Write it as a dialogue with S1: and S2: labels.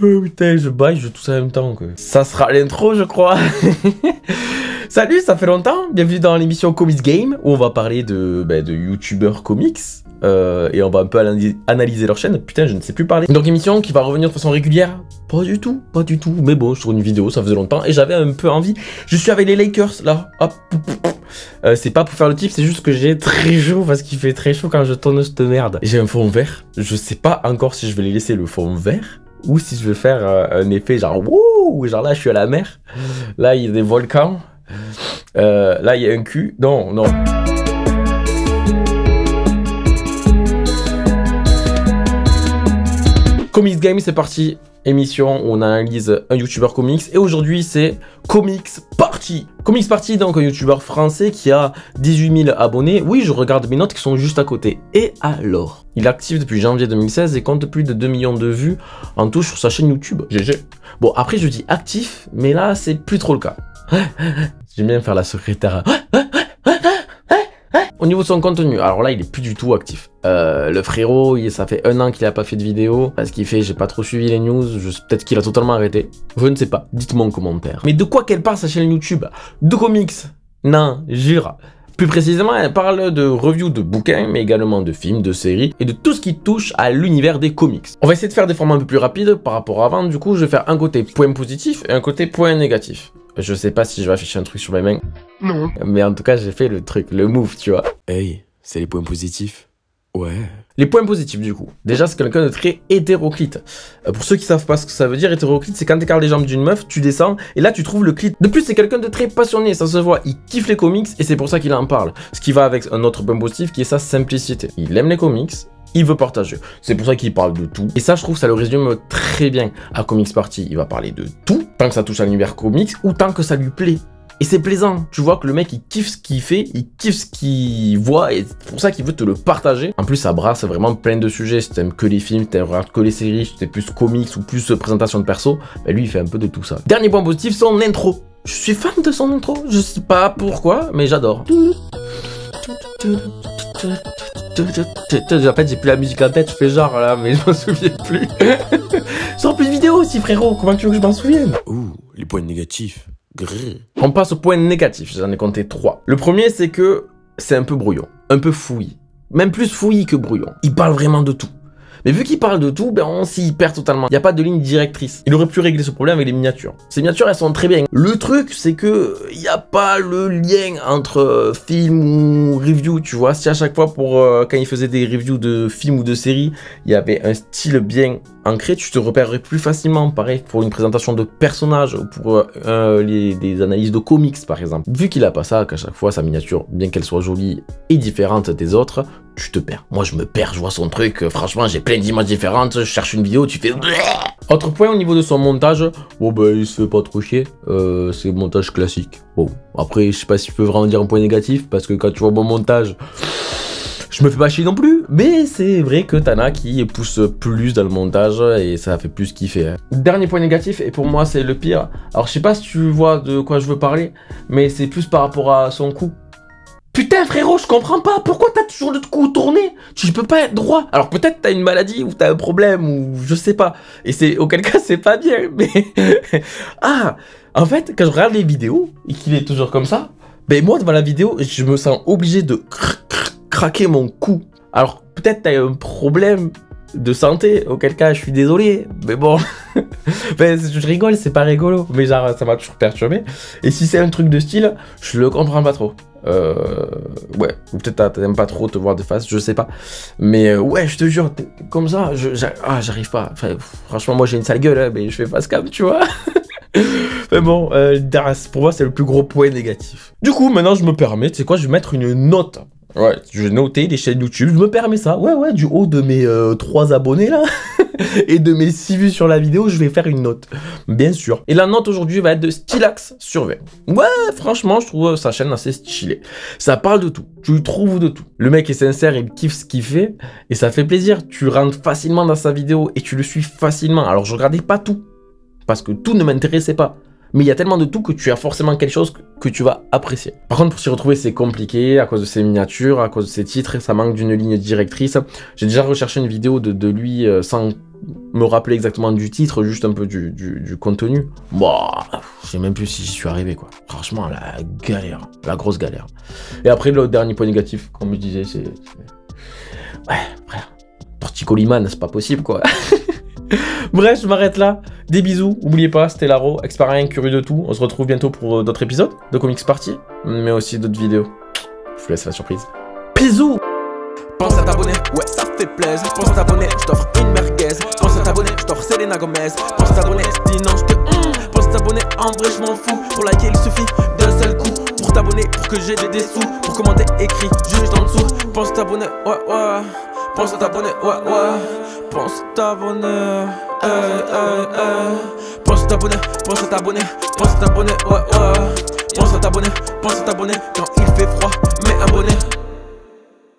S1: Putain, je baille, je tousse en même temps. Quoi. Ça sera l'intro, je crois. Salut, ça fait longtemps. Bienvenue dans l'émission Comics Game, où on va parler de youtubeurs comics. Et on va un peu analyser leur chaîne. Putain, je ne sais plus parler. Donc émission qui va revenir de façon régulière. Pas du tout. Mais bon, je tourne une vidéo, ça faisait longtemps. Et j'avais un peu envie. Je suis avec les Lakers, là. Hop. C'est pas pour faire le type, c'est juste que j'ai très chaud parce qu'il fait très chaud quand je tourne cette merde. J'ai un fond vert. Je sais pas encore si je vais les laisser le fond vert ou si je vais faire un effet genre wouh, genre là je suis à la mer. Là il y a des volcans. Là il y a un cul. Non. Comics Game, c'est parti. Émission où on analyse un youtubeur comics. Et aujourd'hui, c'est Comics Party. Comics Party, donc un youtubeur français qui a 18 000 abonnés. Oui, je regarde mes notes qui sont juste à côté. Et alors, il est actif depuis janvier 2016 et compte plus de 2 millions de vues en tout sur sa chaîne YouTube. GG. Bon, après, je dis actif, mais là, c'est plus trop le cas. J'aime bien faire la secrétaire. Au niveau de son contenu, alors là il est plus du tout actif. Le frérot, ça fait 1 an qu'il a pas fait de vidéo. Parce qu'il fait, j'ai pas trop suivi les news, peut-être qu'il a totalement arrêté. Je ne sais pas, dites-moi en commentaire. Mais de quoi qu'elle parle sa chaîne YouTube? De comics? Non, jure. Plus précisément, elle parle de reviews de bouquins, mais également de films, de séries, et de tout ce qui touche à l'univers des comics. On va essayer de faire des formats un peu plus rapides par rapport à avant, du coup je vais faire un côté point positif et un côté point négatif. Je sais pas si je vais afficher un truc sur mes mains. Non. Mais en tout cas, j'ai fait le truc, le move, tu vois.
S2: Hey, c'est les points positifs. Ouais.
S1: Les points positifs, du coup. Déjà, c'est quelqu'un de très hétéroclite. Pour ceux qui savent pas ce que ça veut dire, hétéroclite, c'est quand t'écartes les jambes d'une meuf, tu descends, et là, tu trouves le clit. De plus, c'est quelqu'un de très passionné, ça se voit. Il kiffe les comics, et c'est pour ça qu'il en parle. Ce qui va avec un autre point positif, qui est sa simplicité. Il aime les comics, il veut partager. C'est pour ça qu'il parle de tout. Et ça, je trouve, ça le résume très bien à Comics Party. Il va parler de tout, tant que ça touche à l'univers comics, ou tant que ça lui plaît. Et c'est plaisant, tu vois que le mec il kiffe ce qu'il fait, il kiffe ce qu'il voit et c'est pour ça qu'il veut te le partager. En plus ça brasse vraiment plein de sujets, si t'aimes que les films, t'aimes que les séries, si t'aimes plus comics ou plus présentation de perso, bah lui il fait un peu de tout ça. Dernier point positif, son intro. Je suis fan de son intro, je sais pas pourquoi, mais j'adore. En fait j'ai plus la musique en tête, je fais genre là, mais je m'en souviens plus. Sors plus de vidéos aussi frérot, comment tu veux que je m'en souvienne?
S2: Ouh, les points négatifs. Grrr.
S1: On passe au point négatif, j'en ai compté 3. Le premier, c'est que c'est un peu brouillon, un peu fouillis. Même plus fouillis que brouillon. Il parle vraiment de tout. Mais vu qu'il parle de tout, ben on s'y perd totalement. Il n'y a pas de ligne directrice. Il aurait pu régler ce problème avec les miniatures. Ces miniatures, elles sont très bien. Le truc, c'est que il n'y a pas le lien entre film ou review, tu vois. Si à chaque fois, quand il faisait des reviews de films ou de séries, il y avait un style bien ancré, tu te repérerais plus facilement. Pareil pour une présentation de personnages ou pour des analyses de comics, par exemple. Vu qu'il a pas ça, qu'à chaque fois, sa miniature, bien qu'elle soit jolie et différente des autres, tu te perds. Moi, je me perds, je vois son truc. Franchement, j'ai plein d'images différentes. Je cherche une vidéo, tu fais... Autre point au niveau de son montage. Bon, ben, il se fait pas trop chier. C'est montage classique. Bon, après, je sais pas si je peux vraiment dire un point négatif. Parce que quand tu vois mon montage, je me fais pas chier non plus. Mais c'est vrai que t'en as qui poussent plus dans le montage. Et ça fait plus kiffer. Hein. Dernier point négatif, et pour moi, c'est le pire. Alors, je sais pas si tu vois de quoi je veux parler. Mais c'est plus par rapport à son cou. Putain frérot, je comprends pas, pourquoi t'as toujours le cou tourné? Tu peux pas être droit. Alors peut-être t'as une maladie ou t'as un problème ou je sais pas. Et c'est auquel cas c'est pas bien, mais... Ah, en fait, quand je regarde les vidéos et qu'il est toujours comme ça, ben moi devant la vidéo, je me sens obligé de craquer mon cou. Alors peut-être t'as un problème de santé, auquel cas je suis désolé, mais bon, ben, je rigole, c'est pas rigolo, mais genre ça m'a toujours perturbé. Et si c'est un truc de style, je le comprends pas trop. Ouais, ou peut-être t'aimes pas trop te voir de face, je sais pas. Mais ouais, je te jure, comme ça, j'arrive pas. Enfin, franchement, moi j'ai une sale gueule, hein, mais je fais face cam, tu vois. Mais bon, pour moi c'est le plus gros point négatif. Du coup, maintenant je me permets, tu sais quoi, je vais mettre une note. Ouais, je vais noter les chaînes YouTube, je me permets ça. Ouais, du haut de mes 3 abonnés là, et de mes 6 vues sur la vidéo, je vais faire une note. Bien sûr. Et la note aujourd'hui va être de Stylax sur 20. Ouais, franchement, je trouve sa chaîne assez stylée. Ça parle de tout, tu trouves de tout. Le mec est sincère, il kiffe ce qu'il fait, et ça fait plaisir. Tu rentres facilement dans sa vidéo, et tu le suis facilement. Alors je regardais pas tout, parce que tout ne m'intéressait pas. Mais il y a tellement de tout que tu as forcément quelque chose que tu vas apprécier. Par contre, pour s'y retrouver, c'est compliqué à cause de ses miniatures, à cause de ses titres, ça manque d'une ligne directrice. J'ai déjà recherché une vidéo de lui sans me rappeler exactement du titre, juste un peu du contenu. Bon, je sais même plus si j'y suis arrivé, quoi. Franchement, la galère, la grosse galère. Et après, le dernier point négatif, comme je disais, c'est... Ouais, frère, Torticolis-Man, c'est pas possible, quoi. Bref, je m'arrête là. Des bisous. N'oubliez pas, c'était Laro, expert rien, curieux de tout. On se retrouve bientôt pour d'autres épisodes de Comics Party, mais aussi d'autres vidéos. Je vous laisse la surprise. Bisous.
S3: Pense à t'abonner, ouais ça fait plaisir. Pense à t'abonner, je t'offre une merguez. Pense à t'abonner, je t'offre Selena Gomez. Pense à t'abonner, sinon je te pense à t'abonner, en vrai je m'en fous. Pour liker il suffit d'un seul coup. Pour t'abonner, pour que j'ai des sous. Pour commenter, écrit juste en dessous. Pense à t'abonner, ouais. Pense à t'abonner, ouais. Pense à t'abonner, Pense à t'abonner, pense à t'abonner, pense à t'abonner, ouais. Pense à t'abonner quand il fait froid, mais abonné.